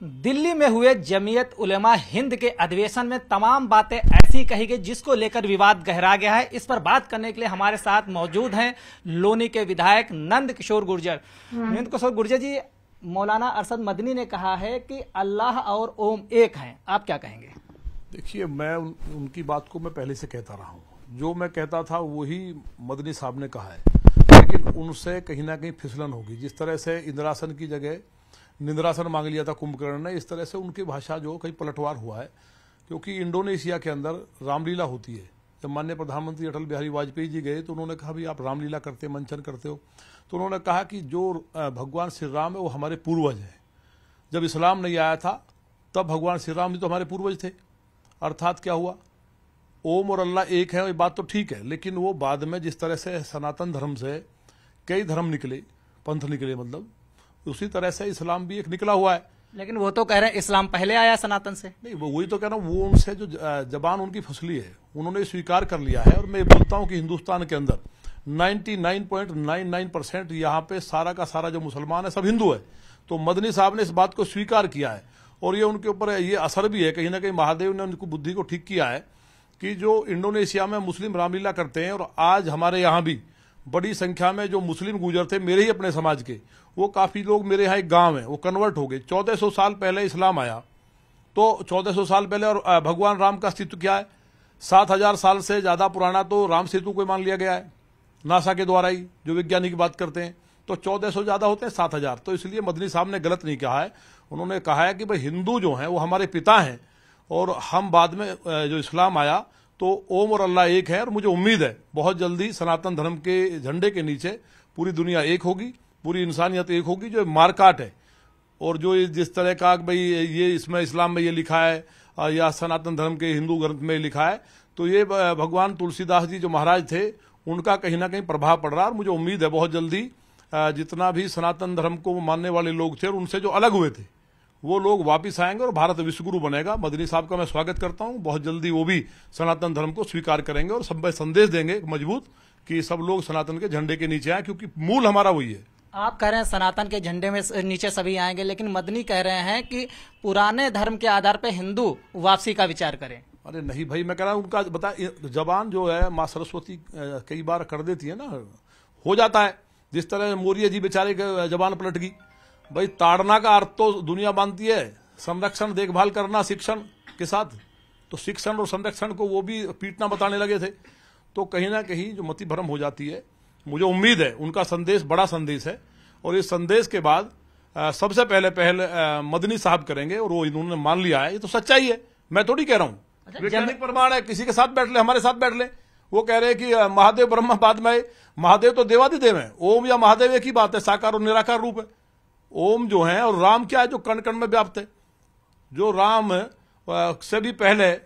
दिल्ली में हुए जमीयत उलेमा हिंद के अधिवेशन में तमाम बातें ऐसी कही गई जिसको लेकर विवाद गहरा गया है। इस पर बात करने के लिए हमारे साथ मौजूद हैं लोनी के विधायक नंद किशोर गुर्जर। नंद किशोर गुर्जर जी, मौलाना अरशद मदनी ने कहा है कि अल्लाह और ओम एक हैं, आप क्या कहेंगे? देखिए, मैं उनकी बात को मैं पहले से कहता रहा हूँ, जो मैं कहता था वही मदनी साहब ने कहा है, लेकिन उनसे कहीं ना कहीं फिसलन होगी। जिस तरह से इंद्रासन की जगह निंद्रासन मांग लिया था कुंभकर्ण ने, इस तरह से उनकी भाषा जो कहीं पलटवार हुआ है। क्योंकि इंडोनेशिया के अंदर रामलीला होती है। जब माननीय प्रधानमंत्री अटल बिहारी वाजपेयी जी गए तो उन्होंने कहा भी आप रामलीला करते, मंचन करते हो, तो उन्होंने कहा कि जो भगवान श्री राम है वो हमारे पूर्वज हैं। जब इस्लाम नहीं आया था तब भगवान श्री राम जी तो हमारे पूर्वज थे। अर्थात क्या हुआ, ओम और अल्लाह एक है, ये बात तो ठीक है, लेकिन वो बाद में जिस तरह से सनातन धर्म से कई धर्म निकले, पंथ निकले, मतलब उसी तरह से इस्लाम भी एक निकला हुआ है। लेकिन वो तो कह रहे हैं इस्लाम पहले आया सनातन से। नहीं, वही तो कह रहा हूँ, वो उनसे जो जबान उनकी फसली है, उन्होंने स्वीकार कर लिया है। और मैं बोलता हूँ कि हिंदुस्तान के अंदर 99.99% यहाँ पे सारा का सारा जो मुसलमान है सब हिंदू है। तो मदनी साहब ने इस बात को स्वीकार किया है और ये उनके ऊपर ये असर भी है। कहीं ना कहीं महादेव ने उनको बुद्धि को ठीक किया है कि जो इंडोनेशिया में मुस्लिम रामलीला करते हैं और आज हमारे यहाँ भी बड़ी संख्या में जो मुस्लिम गुजर थे मेरे ही अपने समाज के, वो काफी लोग, मेरे यहाँ एक गांव है, वो कन्वर्ट हो गए। 1400 साल पहले इस्लाम आया, तो 1400 साल पहले, और भगवान राम का अस्तित्व क्या है, 7000 साल से ज्यादा पुराना तो राम सेतु को मान लिया गया है नासा के द्वारा ही, जो वैज्ञानिक बात करते हैं। तो 1400 ज्यादा होते हैं 7000। तो इसलिए मदनी साहब ने गलत नहीं कहा है। उन्होंने कहा है कि भाई हिंदू जो हैं वो हमारे पिता हैं और हम बाद में जो इस्लाम आया तो ओम और अल्लाह एक है। और मुझे उम्मीद है बहुत जल्दी सनातन धर्म के झंडे के नीचे पूरी दुनिया एक होगी, पूरी इंसानियत एक होगी। जो मारकाट है और जो जिस तरह का भाई ये इसमें इस्लाम में ये लिखा है या सनातन धर्म के हिंदू ग्रंथ में लिखा है, तो ये भगवान तुलसीदास जी जो महाराज थे उनका कहीं ना कहीं प्रभाव पड़ रहा है। और मुझे उम्मीद है बहुत जल्दी जितना भी सनातन धर्म को मानने वाले लोग थे और उनसे जो अलग हुए थे वो लोग वापिस आएंगे और भारत विश्वगुरु बनेगा। मदनी साहब का मैं स्वागत करता हूं। बहुत जल्दी वो भी सनातन धर्म को स्वीकार करेंगे और सब में संदेश देंगे मजबूत कि सब लोग सनातन के झंडे के नीचे आए, क्योंकि मूल हमारा वही है। आप कह रहे हैं सनातन के झंडे में नीचे सभी आएंगे, लेकिन मदनी कह रहे हैं कि पुराने धर्म के आधार पर हिंदू वापसी का विचार करें। अरे नहीं भाई, मैं कह रहा हूं उनका बता, जबान जो है माँ सरस्वती कई बार कर देती है ना, हो जाता है। जिस तरह मौर्य जी बेचारे के जबान पलट गई। भाई ताड़ना का अर्थ तो दुनिया मानती है संरक्षण, देखभाल करना शिक्षण के साथ, तो शिक्षण और संरक्षण को वो भी पीटना बताने लगे थे। तो कहीं ना कहीं जो मति भ्रम हो जाती है। मुझे उम्मीद है उनका संदेश बड़ा संदेश है और इस संदेश के बाद सबसे पहले मदनी साहब करेंगे और वो इन्होंने मान लिया है। ये तो सच्चाई है, मैं थोड़ी कह रहा हूँ, वैज्ञानिक प्रमाण है। किसी के साथ बैठ ले, हमारे साथ बैठ ले, वो कह रहे हैं कि महादेव ब्रह्मा बाद में, महादेव तो देवादिदेव है। ओम या महादेव एक ही बात है, साकार और निराकार रूप है। ओम जो है और राम क्या है, जो कण कण में व्याप्त है। जो राम से भी पहले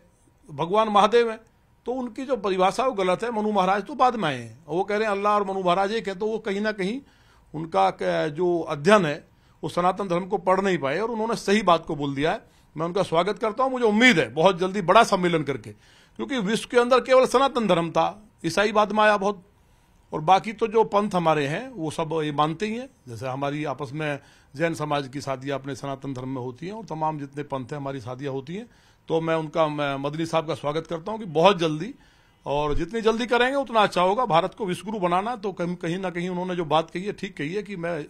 भगवान महादेव है, तो उनकी जो परिभाषा वो गलत है। मनु महाराज तो बाद में आए हैं, वो कह रहे हैं अल्लाह और मनु महाराज एक है। तो वो कहीं ना कहीं उनका जो अध्ययन है वो सनातन धर्म को पढ़ नहीं पाए और उन्होंने सही बात को बोल दिया है। मैं उनका स्वागत करता हूं। मुझे उम्मीद है बहुत जल्दी बड़ा सम्मेलन करके, क्योंकि विश्व के अंदर केवल सनातन धर्म था, ईसाई बाद में आया बहुत, और बाकी तो जो पंथ हमारे हैं वो सब ये मानते ही हैं। जैसे हमारी आपस में जैन समाज की शादियां अपने सनातन धर्म में होती हैं और तमाम जितने पंथ हैं हमारी शादियां होती हैं। तो मैं उनका मदनी साहब का स्वागत करता हूं कि बहुत जल्दी, और जितनी जल्दी करेंगे उतना अच्छा होगा। भारत को विश्वगुरु बनाना, तो कहीं ना कहीं उन्होंने जो बात कही है ठीक कही है कि मैं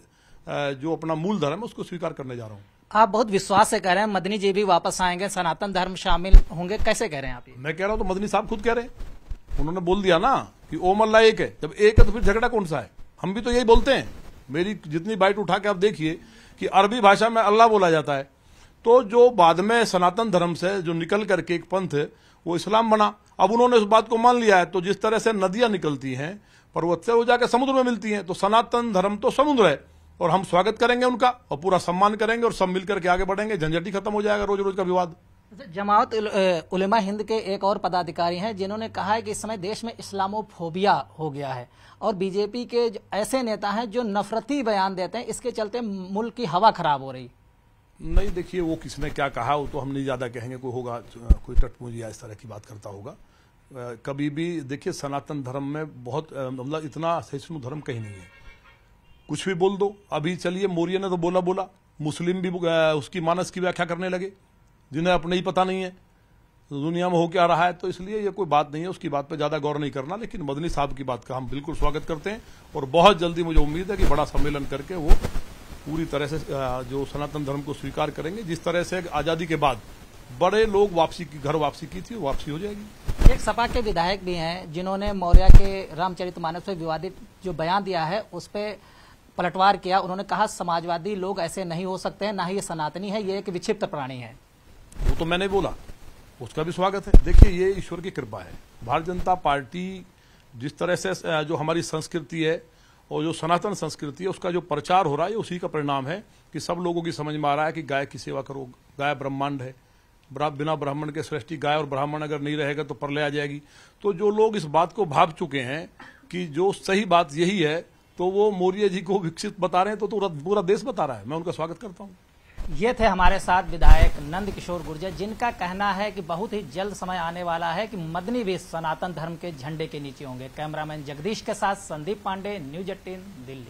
जो अपना मूल धर्म है उसको स्वीकार करने जा रहा हूँ। आप बहुत विश्वास से कह रहे हैं मदनी जी भी वापस आएंगे, सनातन धर्म शामिल होंगे, कैसे कह रहे हैं आप? मैं कह रहा हूँ तो मदनी साहब खुद कह रहे हैं, उन्होंने बोल दिया ना कि ओम अल्लाह एक है। जब एक है तो फिर झगड़ा कौन सा है? हम भी तो यही बोलते हैं। मेरी जितनी बाइट उठा के आप देखिए कि अरबी भाषा में अल्लाह बोला जाता है। तो जो बाद में सनातन धर्म से जो निकल करके एक पंथ है वो इस्लाम बना। अब उन्होंने उस बात को मान लिया है। तो जिस तरह से नदियां निकलती हैं पर्वत से, वो जाकर समुद्र में मिलती हैं, तो सनातन धर्म तो समुद्र है और हम स्वागत करेंगे उनका और पूरा सम्मान करेंगे और सब मिलकर के आगे बढ़ेंगे। झंझट ही खत्म हो जाएगा रोज रोज का विवाद। जमात उलेमा हिंद के एक और पदाधिकारी हैं जिन्होंने कहा है कि इस समय देश में इस्लामोफोबिया हो गया है और बीजेपी के ऐसे नेता हैं जो नफरती बयान देते हैं, इसके चलते मुल्क की हवा खराब हो रही। नहीं, देखिए वो किसने क्या कहा वो तो हम नहीं ज्यादा कहेंगे। कोई होगा कोई टटपूंजिया इस तरह की बात करता होगा। कभी भी देखिए सनातन धर्म में बहुत मतलब इतना सहिष्णु धर्म कहीं नहीं है। कुछ भी बोल दो। अभी चलिए मौर्य ने तो बोला मुस्लिम भी उसकी मानस की व्याख्या करने लगे, जिन्हें अपने ही पता नहीं है दुनिया में हो क्या रहा है। तो इसलिए ये कोई बात नहीं है, उसकी बात पे ज्यादा गौर नहीं करना। लेकिन मदनी साहब की बात का हम बिल्कुल स्वागत करते हैं और बहुत जल्दी मुझे उम्मीद है कि बड़ा सम्मेलन करके वो पूरी तरह से जो सनातन धर्म को स्वीकार करेंगे। जिस तरह से आजादी के बाद बड़े लोग घर वापसी की थी, वापसी हो जाएगी। एक सपा के विधायक भी हैं जिन्होंने मौर्य के रामचरितमानस पे विवादित जो बयान दिया है उस पर पलटवार किया। उन्होंने कहा समाजवादी लोग ऐसे नहीं हो सकते हैं, ना ही ये सनातनी है, ये एक विक्षिप्त प्राणी है। वो तो मैंने बोला, उसका भी स्वागत है। देखिए, ये ईश्वर की कृपा है। भारतीय जनता पार्टी जिस तरह से जो हमारी संस्कृति है और जो सनातन संस्कृति है उसका जो प्रचार हो रहा है, उसी का परिणाम है कि सब लोगों की समझ में आ रहा है कि गाय की सेवा करो, गाय ब्रह्मांड है, बिना ब्राह्मण के सृष्टि, गाय और ब्राह्मण अगर नहीं रहेगा तो प्रलय आ जाएगी। तो जो लोग इस बात को भाप चुके हैं कि जो सही बात यही है, तो वो मौर्य जी को विकसित बता रहे हैं, तो पूरा देश बता रहा है। मैं उनका स्वागत करता हूँ। ये थे हमारे साथ विधायक नंद किशोर गुर्जर, जिनका कहना है कि बहुत ही जल्द समय आने वाला है कि मदनी भी सनातन धर्म के झंडे के नीचे होंगे। कैमरामैन जगदीश के साथ संदीप पांडे, न्यूज 18 दिल्ली।